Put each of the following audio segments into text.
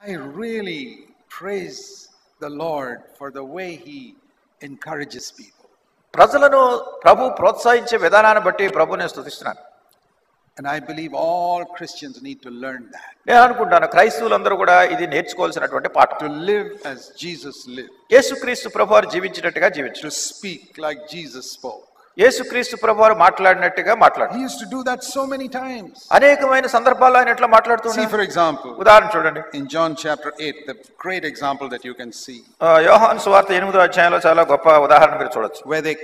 I really praise the Lord for the way He encourages people. ప్రజలను ప్రభు ప్రోత్సహించే విధానాన్ని బట్టి ప్రభుని స్తుతిస్తున్నాను. And I believe all Christians need to learn that. నేను అనుకుంటాను క్రైస్తవులందరూ కూడా ఇది నేర్చుకోవాల్సినటువంటి పాఠం. To live as Jesus lived. యేసుక్రీస్తు ప్రభువారు జీవించినట్టుగా జీవించు. To speak like Jesus spoke. యేసుక్రీస్తు ప్రభువారు మాట్లాడినట్టుగా మాట్లాడు. He used to do that so many times. అనేకమైన సందర్భాల్లో ఆయన ఎట్లా మాట్లాడుతున్నాడు. See, for example, ఉదాహరణ చూడండి. in John chapter 8, the great example that you can see. యోహాను సువార్త 8వ అధ్యాయంలో చాలా గొప్ప ఉదాహరణ మీరు చూడొచ్చు. Where they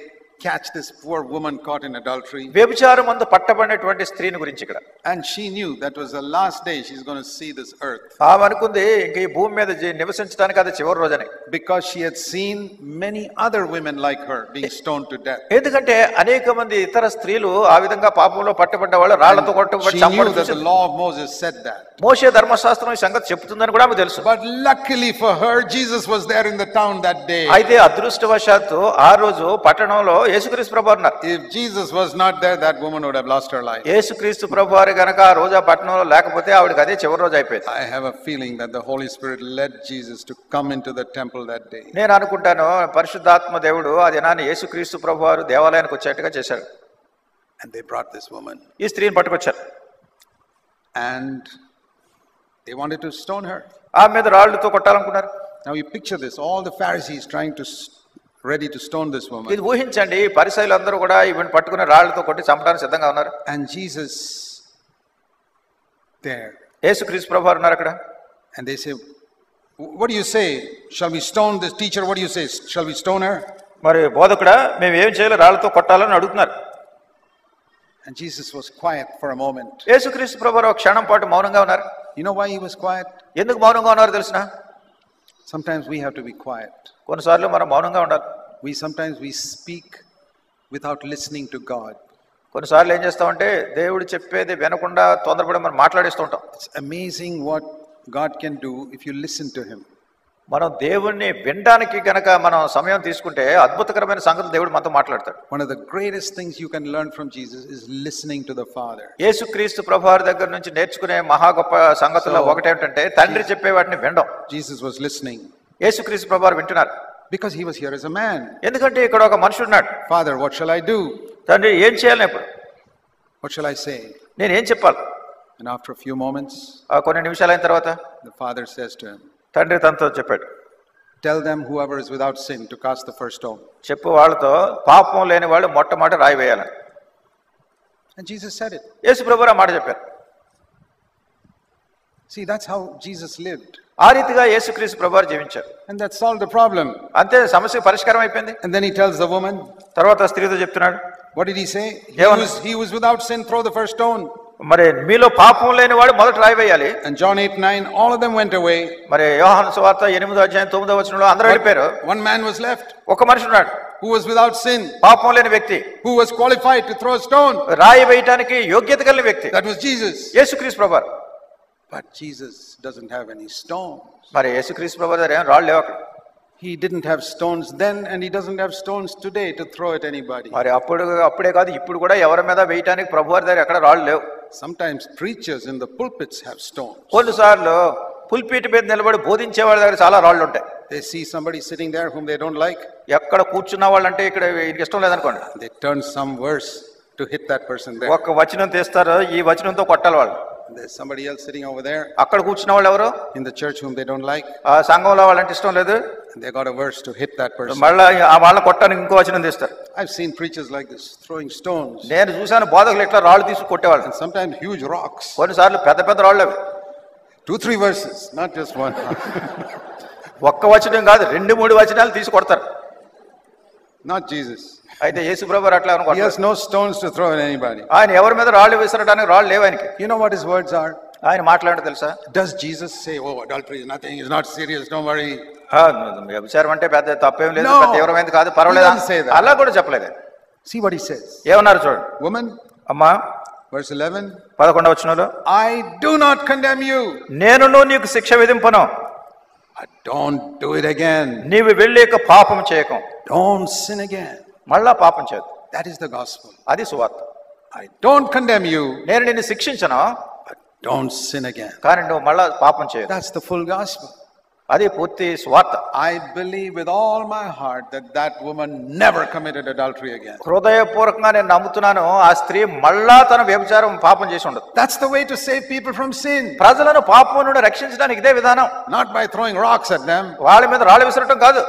catch this poor woman caught in adultery. వ్యభిచారమందు పట్టబడినటువంటి స్త్రీని గురించి ఇక్కడ. And she knew that was the last day she's going to see this earth. ఆమె అనుకుంది ఇంక ఈ భూమి మీద నివసించడానికి అది చివరి రోజనే. Because she had seen many other women like her being stoned to death. ఎందుకంటే అనేక మంది ఇతర స్త్రీలు ఆ విధంగా పాపంలో పట్టబడ్డ వాళ్ళు రాళ్లతో కొట్టబడి చంపబడి. She knew that the law of Moses said that. మోషే ధర్మశాస్త్రం ఈ సంగతి చెప్తుందని కూడా ఆమెకు తెలుసు. But luckily for her, Jesus was there in the town that day. అయితే అదృష్టవశాత్తు ఆ రోజు పట్టణంలో యేసుక్రీస్తు ప్రభువారు ఉన్నారు. If Jesus was not there, that woman would have lost her life. యేసుక్రీస్తు ప్రభువారు గనక ఆ రోజు ఆ పట్టణంలో లేకపోతే ఆవిడకి అదే చివరి రోజు అయిపోయింది. I have a feeling that the Holy Spirit led Jesus to come into the temple that day. నేను అనుకుంటాను పరిశుద్ధాత్మ దేవుడు ఆ దినాన్ని యేసుక్రీస్తు ప్రభువారు దేవాలయానికి వచ్చేట్టుగా చేశాడు. And they brought this woman. ఈ స్త్రీని పట్టుకొచ్చారు. And they wanted to stone her. ఆమె మీద రాళ్లతో కొట్టాలనుకున్నారు. Now you picture this, all the Pharisees trying to ready to stone this woman. ఇది ఊహించండి, పరిసయ్యులందరూ కూడా ఈమెను పట్టుకుని రాళ్లతో కొట్టి చంపడానికి సిద్ధంగా ఉన్నారు. And Jesus there. యేసుక్రీస్తు ప్రభువారు ఉన్నారు అక్కడ. And they say, what do you say? Shall we stone this teacher? What do you say? Shall we stone her? మరి బోధకుడా మేము ఏం చేయాలి, రాళ్లతో కొట్టాలని అడుగుతున్నారు. And Jesus was quiet for a moment. యేసుక్రీస్తు ప్రభువారు ఒక క్షణం పాటు మౌనంగా ఉన్నారు. You know why he was quiet? ఎందుకు మౌనంగా ఉన్నారు తెలుసునా? Sometimes we have to be quiet. కొన్నిసార్లు మనం మౌనంగా ఉండాలి. Sometimes we speak without listening to God. కొన్నిసార్లు ఏం చేస్తామంటే దేవుడు చెప్పేది వినకుండా తొందరపడి మనం మాట్లాడేస్తూ ఉంటాం. It's amazing what God can do if you listen to him. మనం దేవుణ్ణి వినడానికి గనక మనం సమయం తీసుకుంటే అద్భుతకరమైన సంగతులు దేవుడు మనతో మాట్లాడతాడు. One of the greatest things you can learn from Jesus is listening to the Father. యేసుక్రీస్తు ప్రభువారి దగ్గర నుంచి నేర్చుకునే మహా గొప్ప సంగతుల్లో ఒకటి ఏమిటంటే తండ్రి చెప్పే వాటిని వినడం. Jesus was listening. యేసుక్రీస్తు ప్రభువారు వింటున్నారు. Because he was here as a man. ఎందుకంటే ఇక్కడ ఒక మనుషుడు ఉన్నాడు. Father, what shall I do? తండ్రి ఏం చేయాలి ఇప్పుడు? What shall I say? నేను ఏం చెప్పాలి? And after a few moments, కొన్ని నిమిషాలైన తర్వాత the Father says to him, తండ్రి తనతో చెప్పాడు, tell them whoever is without sin to cast the first stone. చెప్పు వాళ్ళతో పాపం లేని వాళ్ళు మొట్టమొదట రాయి వేయాలి. And Jesus said it. యేసు ప్రభువారు ఆ మాట చెప్పారు. See, that's how Jesus lived. ఆ రీతిగా యేసుక్రీస్తు ప్రభువారు జీవించారు. And that solved the problem. అంతే, సమస్య పరిష్కారం అయిపోయింది. And then he tells the woman, తర్వాత స్త్రీతో చెప్తున్నాడు. what did he say? He was without sin, throw the first stone. మరి మీలో పాపం లేని వాడు మొదట రాయి వేయాలి. And John 8:9, all of them went away. మరి యోహాను సువార్త 8వ అధ్యాయం 9వ వచనంలో అందరూ వెళ్ళిపోయారు. One man was left. ఒక మనిషి ఉన్నాడు. Who was without sin. పాపం లేని వ్యక్తి. Who was qualified to throw a stone. రాయి వేయడానికి యోగ్యత కలిగిన వ్యక్తి. That was Jesus. యేసుక్రీస్తు ప్రభువారు. But Jesus doesn't have any stones. మరి యేసుక్రీస్తు ప్రభువారు దగ్గర ఏం రాళ్ళు లేవు అక్కడ. He didn't have stones then and he doesn't have stones today to throw at anybody. మరి అప్పుడే కాదు ఇప్పుడు కూడా ఎవరి మీద వేయడానికి ప్రభువారి దగ్గర ఎక్కడ రాళ్ళు లేవు. Sometimes preachers in the pulpits have stones. కొన్నిసార్లు పుల్పీట్ మీద నిలబడి బోధించే వాళ్ళ దగ్గర చాలా రాళ్ళు ఉంటాయి. They see somebody sitting there whom they don't like. ఎక్కడ కూర్చున్న వాళ్ళంటే ఇక్కడ ఇష్టం లేదనుకోండి. They turn some verse to hit that person there. ఒక వచనం తీస్తారు, ఈ వచనంతో కొట్టాలి వాళ్ళు. There's somebody else sitting over there. అక్కడ కూర్చున్న వాళ్ళు ఎవరు? In the church whom they don't like. ఆ సంఘంలో వాళ్ళంటే ఇష్టం లేదు. And they got a verse to hit that person. మళ్ళీ వాళ్ళ కొట్టడానికి ఇంకో వచనం తీస్తారు. I've seen preachers like this throwing stones. నేను చూశాను బోధకులు ఇట్లా రాళ్ళు తీసుకు కొట్టేవాళ్ళు. And sometimes huge rocks. కొన్నిసార్లు పెద్ద పెద్ద రాళ్ళు అవి. 2-3 verses, not just one. ఒక్క వచనం కాదు, 2-3 వచనాలు తీసి కొడతారు. Not Jesus. అయితే యేసు ప్రభువారు అట్లా He has no stones to throw at anybody. ఆయన ఎవరి మీద రాళ్ళు విసరడానికి రాళ్ళు లేవు ఆయనకి. You know what his words are? ఆయన మాట్లాడే తెలుసా? Does Jesus say, oh, adultery is nothing, it's not serious, don't worry? వ్యభిచారం అంటే పెద్ద తప్పేం లేదు, పెద్ద తీవ్రమైనది కాదు, పర్వాలేదు అలా కూడా చెప్పలేదు. See what he says. ఏమన్నారు చూడండి. Woman, అమ్మా, verse 11, 11వ వచనంలో, I do not condemn you. నేను నీకు శిక్ష విధింపను. Don't do it again. నీవు వెళ్ళేక పాపం చేయకం. Don't sin again. మళ్ళా పాపం చేయదు. That is the gospel. అది సువార్త. I don't condemn you. నేను నిన్ను శిక్షించను. don't sin again. కానీ నువ్వు మళ్ళా పాపం చేయదు. That's the full gospel. అది పూర్తి స్వార్థ. I believe with all my heart that that woman never committed adultery again. హృదయపూర్వకంగా నేను నమ్ముతున్నాను ఆ స్త్రీ మళ్ళా తన వ్యభిచారం పాపం చేసి ఉండదు. That's the way to save people from sin. ప్రజలను పాపం నుండి రక్షించడానికి ఇదే విధానం. Not by throwing rocks at them. వాళ్ళ మీద రాళ్ళు విసరటం కాదు.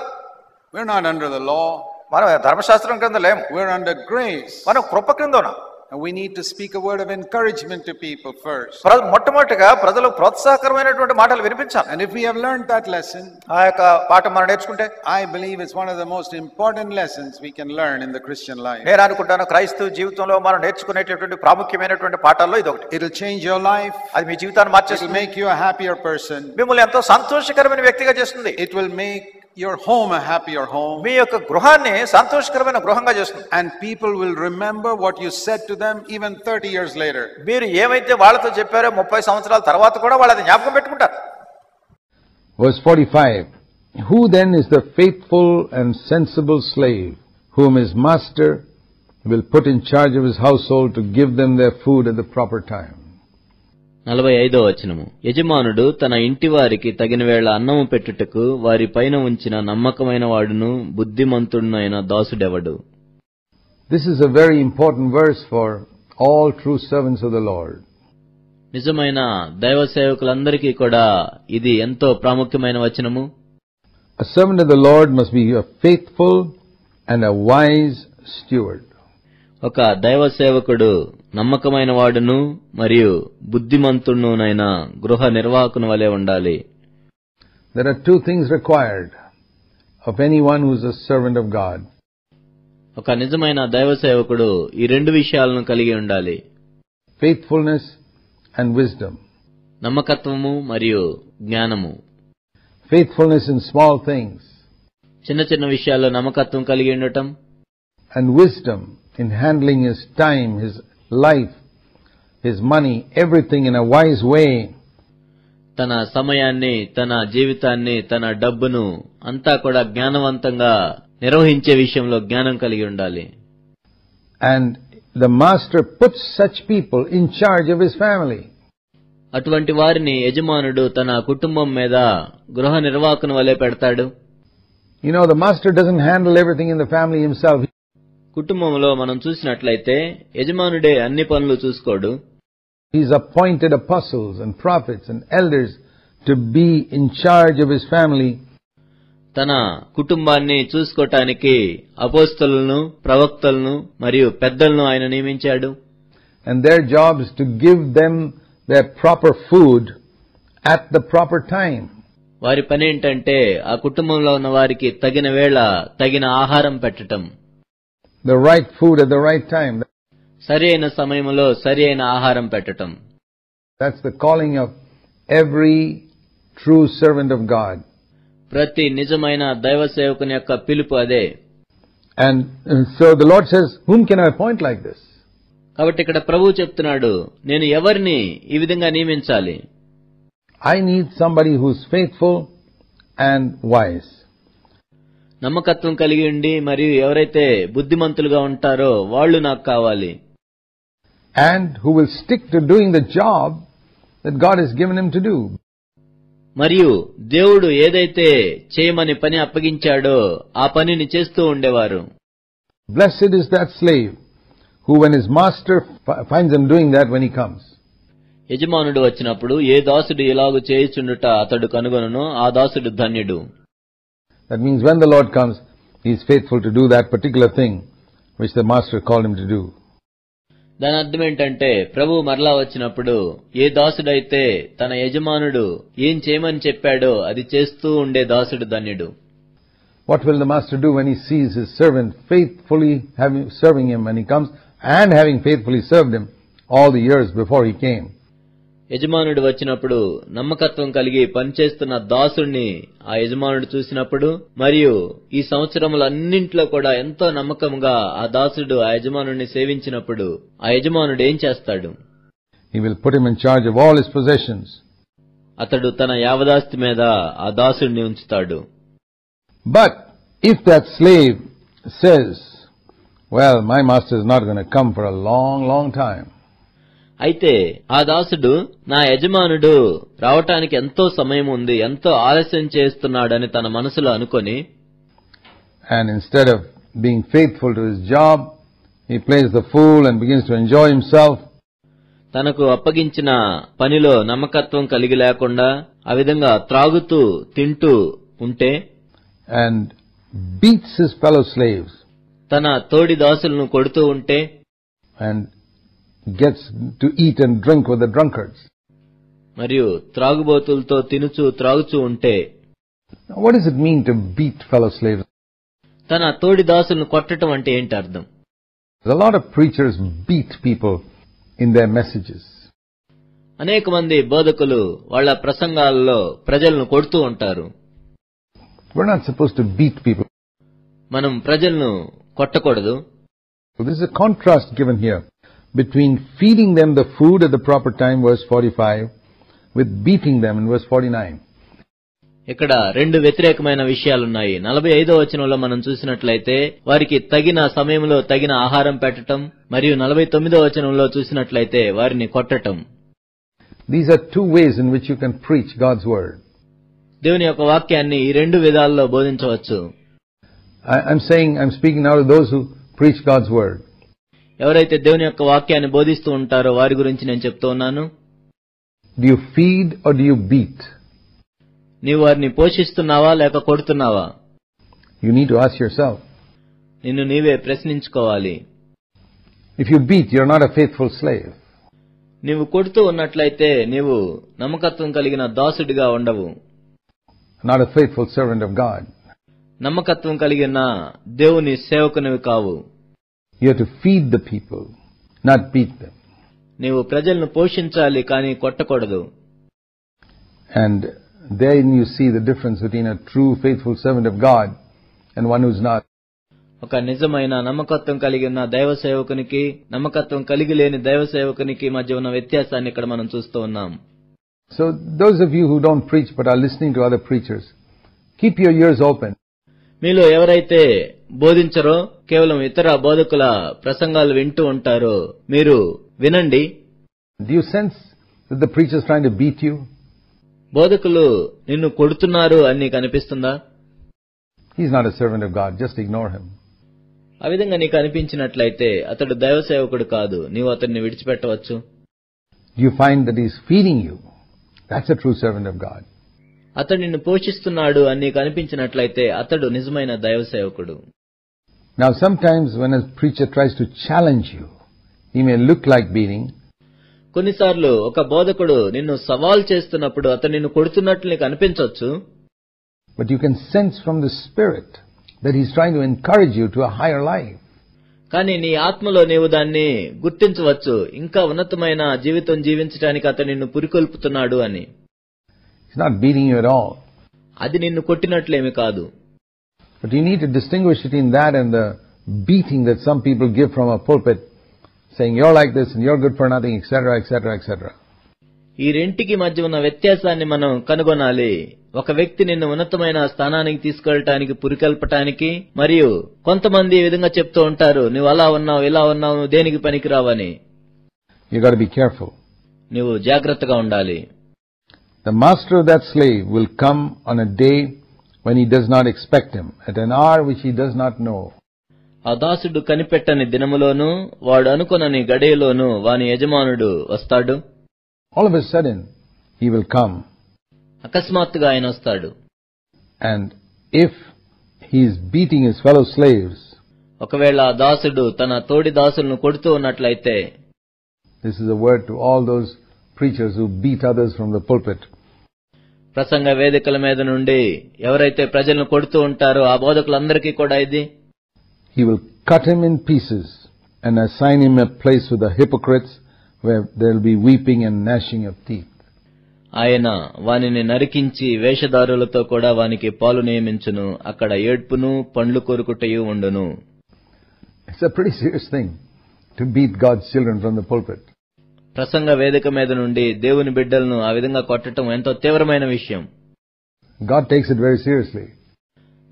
We're not under the law. మనం ధర్మశాస్త్రం క్రింద లేము. We're under grace. మనం కృప క్రింద ఉన్నాం. And we need to speak a word of encouragement to people first. మొట్టమొదటిగా ప్రజలకు ప్రోత్సాహకరమైనటువంటి మాటలు వినిపించాలి. And if we have learned that lesson, ఆ యొక్క పాఠం మనం నేర్చుకుంటే, I believe it's one of the most important lessons we can learn in the Christian life. నేను అనుకుంటాను క్రైస్తవ జీవితంలో మనం నేర్చుకునేటటువంటి ప్రాముఖ్యమైనటువంటి పాఠాల్లో ఇది ఒకటి. It'll change your life. అది మీ జీవితాన్ని మార్చేస్తుంది. It'll make you a happier person. మిమ్మల్ని ఎంతో సంతోషకరమైన వ్యక్తిగా చేస్తుంది. It will make your home a happier home. మీ యొక్క గృహాన్ని సంతోషకరమైన గృహంగా చేస్తుంది. And people will remember what you said to them even 30 years later. మీరు ఏమైతే వాళ్ళతో చెప్పారో 30 సంవత్సరాల తర్వాత కూడా వాళ్ళు అది జ్ఞాపకం పెట్టుకుంటారు. Verse 45. Who then is the faithful and sensible slave whom his master will put in charge of his household to give them their food at the proper time? 45వ వచనము. యజమానుడు తన ఇంటి వారికి తగిన వేళ అన్నము పెట్టుటకు వారి పైన ఉంచిన నమ్మకమైన వాడును బుద్ధిమంతుడునైన దాసుడెవడు. This is a very important verse for all true servants of the Lord. నిజమైన దైవ సేవకులందరికీ కూడా ఇది ఎంతో ప్రాముఖ్యమైన వచనము. A servant of the Lord must be a faithful and a wise steward. ఒక దైవ సేవకుడు నమ్మకమైన వాడును మరియు బుద్ధిమంతుడునైన గృహ నిర్వాహకుని వలె ఉండాలి. There are two things required of anyone who is a servant of God. ఒక నిజమైన దైవ సేవకుడు ఈ రెండు విషయాలను కలిగి ఉండాలి. Faithfulness and wisdom. నమ్మకత్వము మరియు జ్ఞానము. Faithfulness in small things. చిన్న చిన్న విషయాల్లో నమ్మకత్వం కలిగి ఉండటం. And wisdom in handling his time, his life, his money, everything in a wise way. తన సమయాన్ని, తన జీవితాన్ని, తన డబ్బును అంతా కూడా జ్ఞానవంతంగా నిర్వహించే విషయంలో జ్ఞానం కలిగి ఉండాలి. And the master puts such people in charge of his family. అటువంటి వారిని యజమానుడు తన కుటుంబం మీద గృహ నిర్వాహకుని వలె పెడతాడు. You know, the master doesn't handle everything in the family himself. కుటుంబంలో మనం చూసినట్లయితే యజమానుడే అన్ని పనులు చూసుకోడు. He's appointed apostles and prophets and elders to be in charge of his family. తన కుటుంబాన్ని చూసుకోవటానికి అపోస్తలులను, ప్రవక్తలను మరియు పెద్దలను ఆయన నియమించాడు. And their job is to give them their proper food at the proper time. వారి పని ఏంటంటే ఆ కుటుంబంలో ఉన్న వారికి తగిన వేళ తగిన ఆహారం పెట్టటం. The right food at the right time. సరి అయిన సమయంలో సరి అయిన ఆహారం పెట్టటం. That's the calling of every true servant of God. ప్రతి నిజమైన దైవ సేవకుని యొక్క పిలుపు అదే. And so the Lord says, whom can I appoint like this? కాబట్టి ఇక్కడ ప్రభువు చెప్తున్నాడు, నేను ఎవరిని ఈ విధంగా నియమించాలి? I need somebody who's faithful and wise. నమ్మకత్వం కలిగి ఉండి మరియు ఎవరైతే బుద్ధిమంతులుగా ఉంటారో వాళ్ళు నాకు కావాలి. And who will stick to doing the job that God has given him to do. మరియు దేవుడు ఏదైతే చేయమని పని అప్పగించాడో ఆ పనిని చేస్తూ ఉండేవారు. Blessed is that slave who, when his master finds him doing that when he comes. యజమానుడు వచ్చినప్పుడు ఏ దాసుడు ఎలాగూ చేయుచుండుట అతడు కనుగొనునో ఆ దాసుడు ధన్యుడు. That means when the Lord comes, he is faithful to do that particular thing which the master called him to do. దాని అర్థం ఏంటంటే ప్రభు మరలా వచ్చినప్పుడు ఏ దాసుడైతే తన యజమానుడు ఏం చేయమని చెప్పాడో అది చేస్తూ ఉండే దాసుడు ధన్యుడు. What will the master do when he sees his servant faithfully serving him when he comes and having faithfully served him all the years before he came? యజమానుడు వచ్చినప్పుడు నమ్మకత్వం కలిగి పనిచేస్తున్న దాసుడిని ఆ యజమానుడు చూసినప్పుడు మరియు ఈ సంవత్సరములన్నింటిలో కూడా ఎంతో నమ్మకంగా ఆ దాసుడు ఆ యజమానుడిని సేవించినప్పుడు ఆ యజమానుడు ఏం చేస్తాడు? He will put him in charge of all his possessions. అతడు తన యావదాస్తి మీద ఆ దాసుడిని ఉంచుతాడు. But if that slave says, well, my master is not going to come for a long, long time. అయితే ఆ దాసుడు నా యజమానుడు రావటానికి ఎంతో సమయం ఉంది, ఎంతో ఆలస్యం చేస్తున్నాడని తన మనసులో అనుకొని, and instead of being faithful to his job, he plays the fool and begins to enjoy himself. తనకు అప్పగించిన పనిలో నమ్మకత్వం కలిగి లేకుండా ఆ విధంగా త్రాగుతూ తింటూ ఉంటే, and beats his fellow slaves, తన తోడి దాసులను కొడుతూ ఉంటే, and gets to eat and drink with the drunkards. మరియు త్రాగుబోతులతో తినుచూ త్రాగుచూ ఉంటే. Now, what does it mean to beat fellow slaves? తన తోడి దాసులను కొట్టడం అంటే ఏంటి అర్థం? A lot of preachers beat people in their messages. అనేక మంది బోధకులు వాళ్ళ ప్రసంగాలలో ప్రజలను కొడుతూ ఉంటారు. We're not supposed to beat people. మనం ప్రజలను కొట్టకూడదు. So this is a contrast given here between feeding them the food at the proper time, verse 45, with beating them in verse 49. ఇక్కడ రెండు వ్యతిరేకమైన విషయాలున్నాయి. 45వ వచనంలో మనం చూసినట్లయితే వారికి తగిన సమయంలో తగిన ఆహారం పెట్టటం, మరియు 49వ వచనంలో చూసినట్లయితే వారిని కొట్టటం. These are two ways in which you can preach God's word. దేవుని యొక్క వాక్యాన్ని ఈ రెండు విధాల్లో బోధించవచ్చు. I'm speaking now to those who preach God's word. ఎవరైతే దేవుని యొక్క వాక్యాన్ని బోధిస్తూ ఉంటారో వారి గురించి నేను చెప్తూ ఉన్నాను. Do you feed or do you beat? నీవు వారిని పోషిస్తున్నావా లేక కొడుతున్నావా? You need to ask yourself. నిన్ను నీవే ప్రశ్నించుకోవాలి. If you beat, you're not a faithful slave. నీవు కొడుతూ ఉన్నట్లయితే నీవు నమ్మకత్వం కలిగిన దాసుడిగా ఉండవు. Not a faithful servant of God. నమ్మకత్వం కలిగిన దేవుని సేవకునివి కావు. You have to feed the people, not beat them. నీవు ప్రజలను పోషించాలి, కానీ కొట్టకూడదు. And then you see the difference between a true faithful servant of God and one who's not. ఒక నిజమైన నమ్మకత్వం కలిగిన దైవ సేవకునికి, నమ్మకత్వం కలిగి లేని దైవ సేవకునికి మధ్య ఉన్న వ్యత్యాసాన్ని ఇక్కడ మనం చూస్తూ ఉన్నాం. So those of you who don't preach but are listening to other preachers, keep your ears open. మీలో ఎవరైతే బోధించరో, కేవలం ఇతర బోధకుల ప్రసంగాలు వింటూ ఉంటారో మీరు వినండి. Do you sense that the preacher is trying to beat you? బోధకులు నిన్ను కొడుతున్నారు అని నీకు అనిపిస్తుందా? He's not a servant of God. Just ignore him. ఆ విధంగా నీకు అనిపించినట్లయితే అతడు దైవ సేవకుడు కాదు, నీవు అతన్ని విడిచిపెట్టవచ్చు. Do you find that he's feeding you? That's a true servant of God. అతడు నిన్ను పోషిస్తున్నాడు అని నీకు అనిపించినట్లయితే అతడు నిజమైన దైవ సేవకుడు. Now sometimes when a preacher tries to challenge you, he may look like beating. కొన్నిసార్లు ఒక బోధకుడు నిన్ను సవాల్ చేస్తున్నప్పుడు అతను నిన్ను కొడుతున్నట్లు నీకు అనిపించవచ్చు. But you can sense from the Spirit that he's trying to encourage you to a higher life. కానీ నీ ఆత్మలో నీవు దాన్ని గుర్తించవచ్చు, ఇంకా ఉన్నతమైన జీవితం జీవించడానికి అతను నిన్ను పురికొల్పుతున్నాడు అని. He's not beating you at all. అది నిన్ను కొట్టినట్లేమి కాదు. But you need to distinguish between that and the beating that some people give from a pulpit, saying you're like this and you're good for nothing, etc., etc., etc. ఈ రెంటికి మధ్య ఉన్న వ్యత్యాసాన్ని మనం కనుగొనాలి. ఒక వ్యక్తి నిన్ను ఉన్నతమైన స్థానానికి తీసుకెళ్ళటానికి, పురికల్పటానికి, మరియు కొంతమంది ఈ విధంగా చెప్తూ ఉంటారు, నువ్వు అలా ఉన్నావు, ఇలా ఉన్నావు, నువ్వు దేనికి పనికిరావని. You got to be careful. నువ్వు జాగ్రత్తగా ఉండాలి. The master of that slave will come on a day when he does not expect him, at an hour which he does not know. ఆ దాసుడు కనిపెట్టని దినములోను, వాడు అనుకొనని గడియలోను వాని యజమానుడు వస్తాడు. All of a sudden, he will come. అకస్మాత్తుగా ఆయన వస్తాడు. And if he is beating his fellow slaves, ఒకవేళ ఆ దాసుడు తన తోడి దాసులను కొడుతూ ఉన్నట్లయితే, this is a word to all those preachers who beat others from the pulpit. ప్రసంగ వేదికల మీద నుండి ఎవరైతే ప్రజలను కొడుతూ ఉంటారో ఆ బోధకులందరికీ కూడా ఇది. He will cut him in pieces and assign him a place with the hypocrites where there will be weeping and gnashing of teeth. ఆయన వానిని నరికించి వేషధారులతో కూడా వానికి పాలు నియమించును, అక్కడ ఏడ్పును పండ్లు కొరుకుటయు ఉండును. It's a pretty serious thing to beat God's children from the pulpit. ప్రసంగ వేదిక మీద నుండి దేవుని బిడ్డలను ఆ విధంగా కొట్టడం ఎంతో తీవ్రమైన విషయం. God takes it very seriously.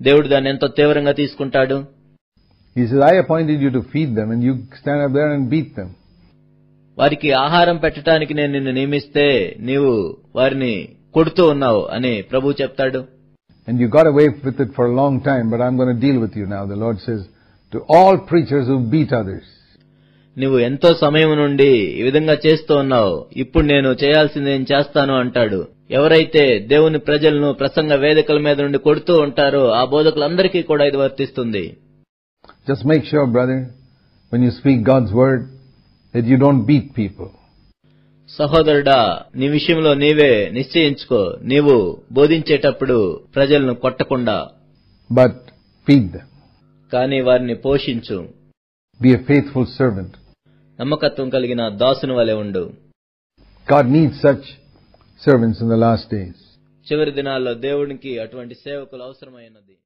దేవుడు దాన్ని ఎంతో తీవ్రంగా తీసుకుంటాడు. He says, I appointed you to feed them and you stand up there and beat them. వారికి ఆహారం పెట్టడానికి నేను నిన్ను నియమిస్తే నీవు వారిని కొడుతూ ఉన్నావు అని ప్రభువు చెప్తాడు. And you got away with it for a long time, but I'm going to deal with you now. The Lord says to all preachers who beat others. నువ్వు ఎంతో సమయం నుండి ఈ విధంగా చేస్తూ ఉన్నావు, ఇప్పుడు నేను చేయాల్సింది నేను చేస్తాను అంటాడు. ఎవరైతే దేవుని ప్రజలను ప్రసంగ వేదికల మీద నుండి కొడుతూ ఉంటారో ఆ బోధకులందరికీ కూడా ఇది వర్తిస్తుంది. Just make sure, brother, when you speak God's word, that you don't beat people. సహోదరుడా, నీ విషయంలో నీవే నిశ్చయించుకో, నీవు బోధించేటప్పుడు ప్రజలను కొట్టకుండా, But feed them. కానీ వారిని పోషించు. Be a faithful servant. నమ్మకత్వం కలిగిన దాసుని వలె ఉండు. God needs such servants in the last days. చివరి దినాల్లో దేవునికి అటువంటి సేవకులు అవసరమైనది.